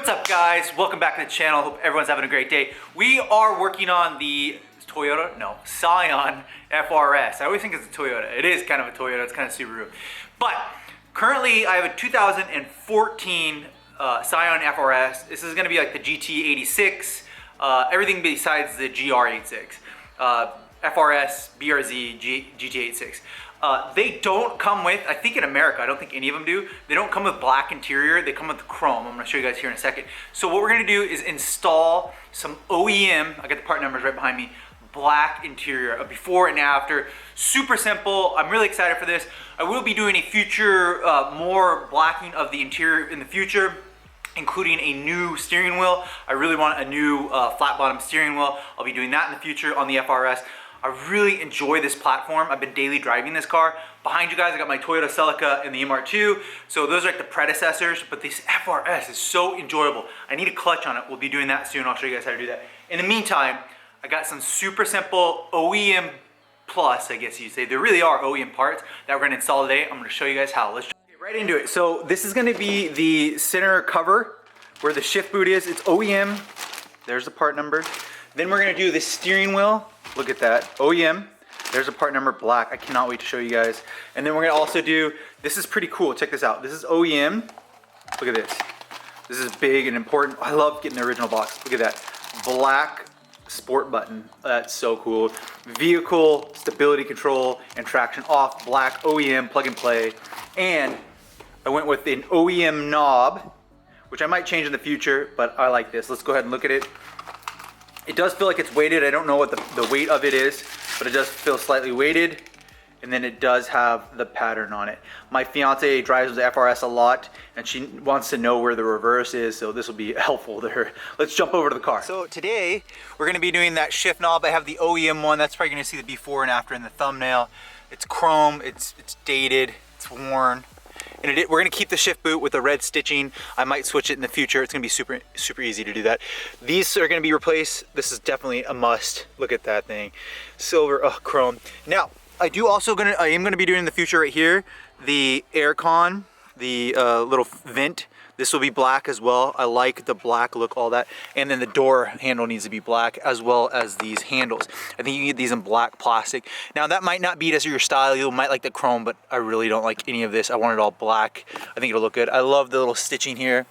What's up, guys? Welcome back to the channel. Hope everyone's having a great day. We are working on the Scion FRS. I always think it's a Toyota. It is kind of a Toyota. It's kind of Subaru. But currently I have a 2014 Scion FRS. This is going to be like the GT86, everything besides the GR86. FRS, BRZ, GT86. They don't come with, I think in America, I don't think any of them do, they don't come with black interior, they come with chrome. I'm going to show you guys here in a second. So what we're going to do is install some OEM, I got the part numbers right behind me, black interior, a before and after. Super simple. I'm really excited for this. I will be doing a future, more blacking of the interior in the future, including a new steering wheel. I really want a new flat bottom steering wheel. I'll be doing that in the future on the FRS. I really enjoy this platform. I've been daily driving this car. Behind you guys, I got my Toyota Celica and the MR2. So those are like the predecessors, but this FRS is so enjoyable. I need a clutch on it. We'll be doing that soon. I'll show you guys how to do that. In the meantime, I got some super simple OEM plus, I guess you'd say. There really are OEM parts that we're gonna install today. I'm gonna show you guys how. Let's get right into it. So this is gonna be the center cover where the shift boot is. It's OEM. There's the part number. Then we're gonna do the steering wheel. Look at that, OEM. There's a part number, black. I cannot wait to show you guys. And then we're gonna also do, this is pretty cool, check this out. This is OEM, look at this. This is big and important. I love getting the original box. Look at that, black sport button. That's so cool. Vehicle stability control and traction off, black OEM, plug and play. And I went with an OEM knob, which I might change in the future, but I like this. Let's go ahead and look at it. It does feel like it's weighted. I don't know what the weight of it is, but it does feel slightly weighted. And then it does have the pattern on it. My fiance drives the FRS a lot, and she wants to know where the reverse is, so this will be helpful to her. Let's jump over to the car. So today, we're gonna be doing that shift knob. I have the OEM one. That's probably gonna see the before and after in the thumbnail. It's chrome, it's dated, it's worn. And we're gonna keep the shift boot with the red stitching. I might switch it in the future. It's gonna be super easy to do that. These are gonna be replaced. This is definitely a must. Look at that thing. Silver, chrome. Now, I am gonna be doing in the future right here, the air con, the little vent. This will be black as well. I like the black look, all that. And then the door handle needs to be black, as well as these handles. I think you can get these in black plastic. Now that might not be your style. You might like the chrome, but I really don't like any of this. I want it all black. I think it'll look good. I love the little stitching here.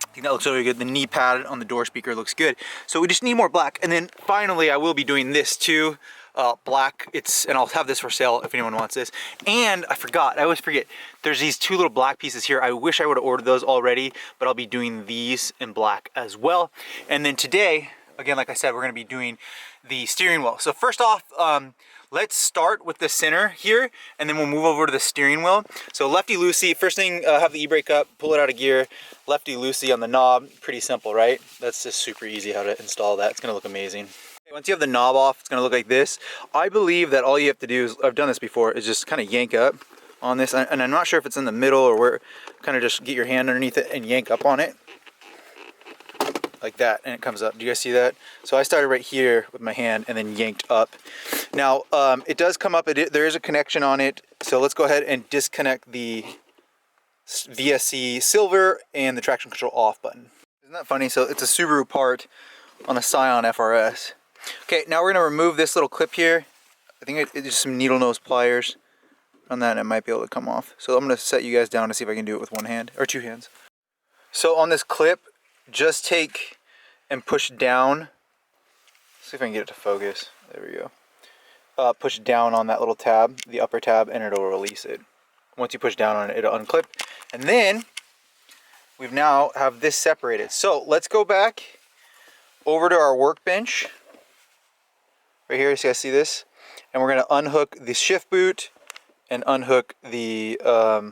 I think that looks really good. The knee pad on the door speaker looks good. So we just need more black. And then finally, I will be doing this too. Black, and I'll have this for sale if anyone wants this. And I always forget, there's these two little black pieces here. I wish I would have ordered those already, but I'll be doing these in black as well. And then today, again, like I said, we're gonna be doing the steering wheel. So first off, let's start with the center here, and then we'll move over to the steering wheel. So lefty-loosey, first thing, have the e-brake up, pull it out of gear, lefty-loosey on the knob. Pretty simple, right? That's just super easy how to install that. It's gonna look amazing. Once you have the knob off, it's gonna look like this. I believe that all you have to do is, I've done this before, is just kind of yank up on this. And I'm not sure if it's in the middle or where, kind of just get your hand underneath it and yank up on it. Like that, and it comes up. Do you guys see that? So I started right here with my hand and then yanked up. Now, it does come up, there is a connection on it. So let's go ahead and disconnect the VSC silver and the traction control off button. Isn't that funny? So it's a Subaru part on a Scion FRS. Okay, now we're gonna remove this little clip here. I think it's just some needle nose pliers on that, and it might be able to come off. So I'm gonna set you guys down to see if I can do it with one hand, or two hands. So on this clip, just take and push down. See if I can get it to focus. There we go. Push down on that little tab, the upper tab, and it'll release it. Once you push down on it, it'll unclip. And then, we've now have this separated. So let's go back over to our workbench. Right here, so you guys see this? And we're gonna unhook the shift boot and unhook the, well,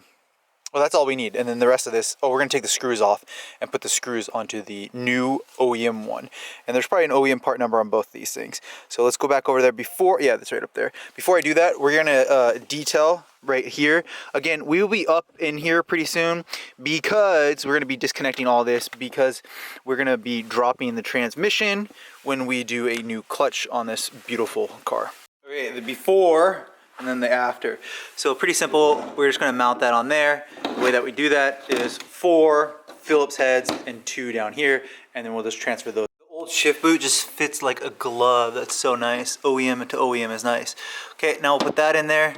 that's all we need. And then the rest of this, we're gonna take the screws off and put the screws onto the new OEM one. And there's probably an OEM part number on both these things. So let's go back over there before, yeah, that's right up there. Before I do that, we're gonna detail right here. Again, we will be up in here pretty soon because we're gonna be disconnecting all this because we're gonna be dropping the transmission when we do a new clutch on this beautiful car. Okay, the before and then the after. So pretty simple, we're just gonna mount that on there. The way that we do that is 4 Phillips heads and 2 down here, and then we'll just transfer those. The old shift boot just fits like a glove. That's so nice. OEM to OEM is nice. Okay, now we'll put that in there,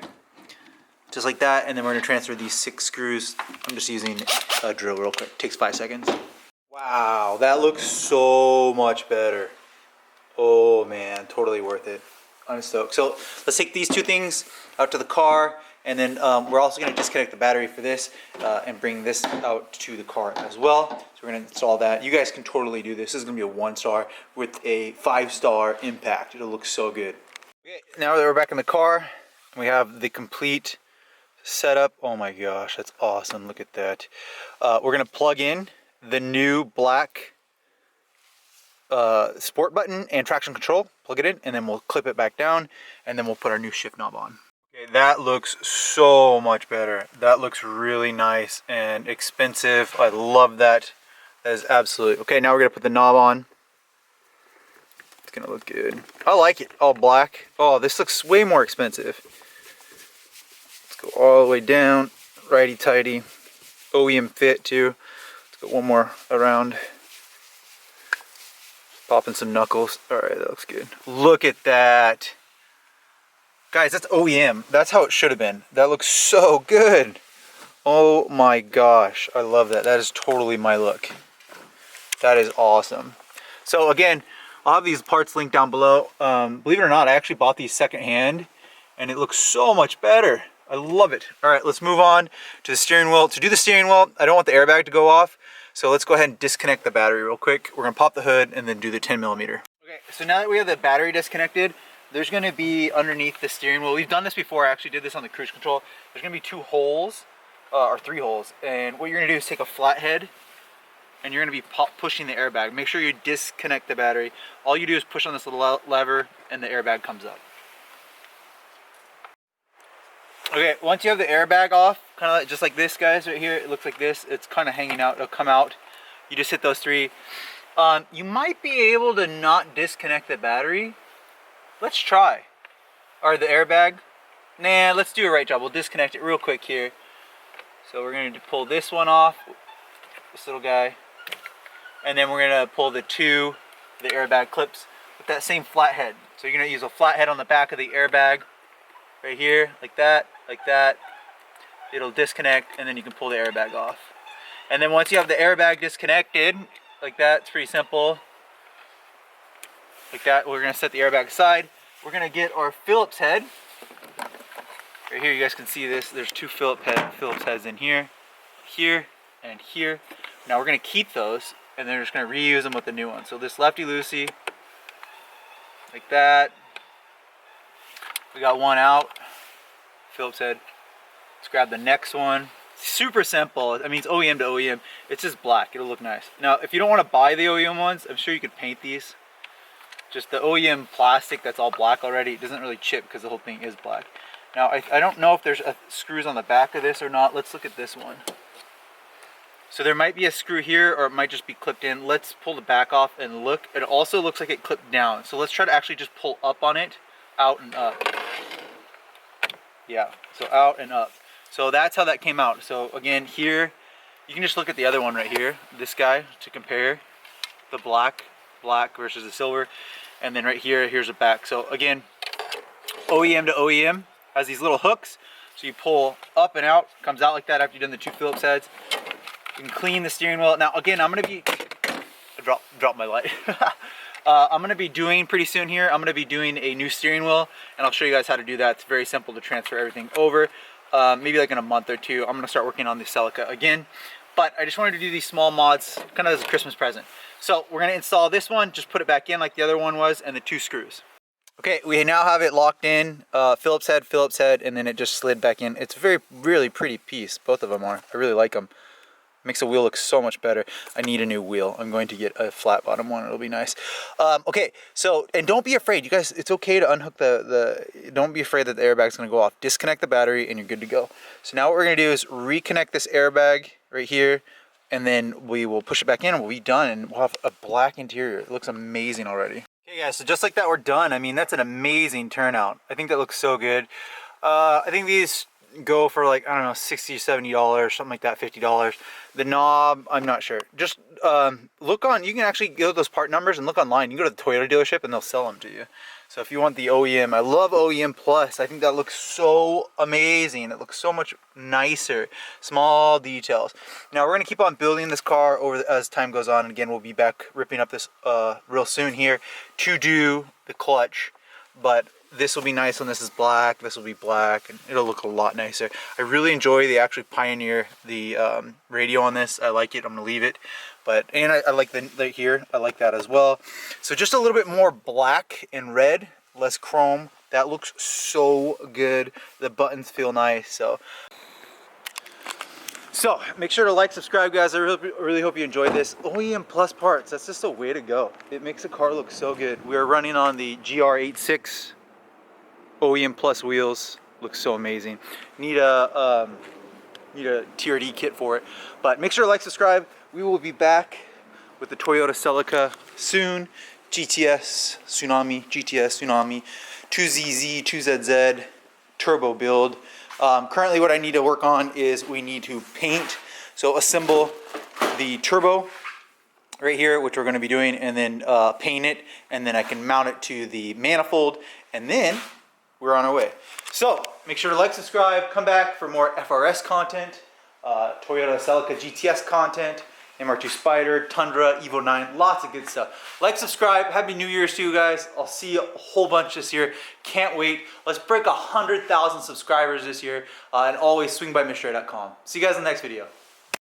just like that, and then we're gonna transfer these 6 screws. I'm just using a drill real quick. Takes 5 seconds. Wow, that looks so much better. Oh man, totally worth it. I'm stoked. So let's take these 2 things out to the car, and then we're also going to disconnect the battery for this and bring this out to the car as well. So we're going to install that. You guys can totally do this. This is going to be a 1-star with a 5-star impact. It'll look so good. Okay, now that we're back in the car, we have the complete setup. Oh my gosh, that's awesome. Look at that. We're going to plug in the new black sport button and traction control, plug it in, and then we'll clip it back down, and then we'll put our new shift knob on. Okay, that looks so much better. That looks really nice and expensive. I love that. That is absolutely okay. Now we're gonna put the knob on. It's gonna look good. I like it all black. Oh, this looks way more expensive. Let's go all the way down, righty tighty, OEM fit too. Let's go one more around. Popping some knuckles. Alright, that looks good. Look at that. Guys, that's OEM. That's how it should have been. That looks so good. Oh my gosh. I love that. That is totally my look. That is awesome. So again, I'll have these parts linked down below. Believe it or not, I actually bought these secondhand, and it looks so much better. I love it. Alright, let's move on to the steering wheel. To do the steering wheel, I don't want the airbag to go off. So let's go ahead and disconnect the battery real quick. We're gonna pop the hood and then do the 10mm. Okay, so now that we have the battery disconnected, there's gonna be underneath the steering wheel. We've done this before. I actually did this on the cruise control. There's gonna be 2 holes, or 3 holes. And what you're gonna do is take a flathead, and you're gonna be pushing the airbag. Make sure you disconnect the battery. All you do is push on this little lever, and the airbag comes up. Okay, once you have the airbag off, kind of just like this, guys, right here, it looks like this. It's kind of hanging out. It'll come out. You just hit those 3. You might be able to not disconnect the battery. Let's try. Or the airbag. Nah, let's do a right job. We'll disconnect it real quick here. So we're going to pull this one off, this little guy, and then we're going to pull the airbag clips with that same flathead. So you're going to use a flathead on the back of the airbag. Right here, like that, like that. It'll disconnect, and then you can pull the airbag off. And then once you have the airbag disconnected, like that, it's pretty simple. Like that, we're gonna set the airbag aside. We're gonna get our Phillips head. Right here, you guys can see this. There's 2 Phillips heads in here, here, and here. Now we're gonna keep those, and then we're just gonna reuse them with the new one. So this lefty-loosey, like that. We got one out, Phillips head. Let's grab the next one. Super simple. I mean, it's OEM to OEM. It's just black. It'll look nice. Now, if you don't want to buy the OEM ones, I'm sure you could paint these. Just the OEM plastic that's all black already, it doesn't really chip because the whole thing is black. Now, I don't know if there's screws on the back of this or not. Let's look at this one. So there might be a screw here, or it might just be clipped in. Let's pull the back off and look. It also looks like it clipped down. So let's try to actually just pull up on it. Out and up. Yeah, so out and up. So that's how that came out. So again, here, you can just look at the other one right here, this guy, to compare the black versus the silver. And then right here, here's a back. So again, OEM to OEM has these little hooks. So you pull up and out, comes out like that after you've done the 2 Phillips heads. You can clean the steering wheel. Now again, I'm gonna be, I dropped my light. I'm going to be doing pretty soon here, I'm going to be doing a new steering wheel, and I'll show you guys how to do that. It's very simple to transfer everything over. Maybe like in a month or 2, I'm going to start working on the CELICA again. But I just wanted to do these small mods kind of as a Christmas present. So we're going to install this one, just put it back in like the other one was, and the 2 screws. Okay, we now have it locked in, Phillips head, and then it just slid back in. It's a really pretty piece, both of them are. I really like them. Makes the wheel look so much better. I need a new wheel. I'm going to get a flat bottom one. It'll be nice. Okay, so, and don't be afraid. You guys, it's okay to unhook don't be afraid that the airbag's going to go off. Disconnect the battery and you're good to go. So now what we're going to do is reconnect this airbag right here, and then we will push it back in and we'll be done, and we'll have a black interior. It looks amazing already. Okay guys, so just like that, we're done. I mean, that's an amazing turnout. I think that looks so good. I think these go for like, I don't know, $60, $70, something like that, $50. The knob, I'm not sure. Just look on, you can actually go to those part numbers and look online. You can go to the Toyota dealership and they'll sell them to you. So if you want the OEM, I love OEM Plus. I think that looks so amazing. It looks so much nicer. Small details. Now we're gonna keep on building this car over as time goes on. And again, we'll be back ripping up this real soon here to do the clutch. But this will be nice when this is black. This will be black, and it'll look a lot nicer. I really enjoy the actually Pioneer, the radio on this. I like it. I'm gonna leave it. But and I like the here. I like that as well. So just a little bit more black and red, less chrome. That looks so good. The buttons feel nice. So make sure to like, subscribe, guys. I really hope you enjoyed this. OEM Plus parts. That's just a way to go. It makes the car look so good. We are running on the GR86 OEM Plus wheels. Looks so amazing. Need a TRD kit for it. But make sure to like, subscribe. We will be back with the Toyota Celica soon. GTS Tsunami, 2ZZ, 2ZZ, turbo build. Currently what I need to work on is we need to paint. So assemble the turbo right here, which we're going to be doing, and then paint it, and then I can mount it to the manifold, and then we're on our way. So make sure to like, subscribe, come back for more FRS content, Toyota Celica GTS content, MR2 Spider, Tundra, Evo 9, lots of good stuff. Like, subscribe, Happy New Year's to you guys. I'll see you a whole bunch this year. Can't wait. Let's break 100,000 subscribers this year, and always swing by MitchDore.com. See you guys in the next video.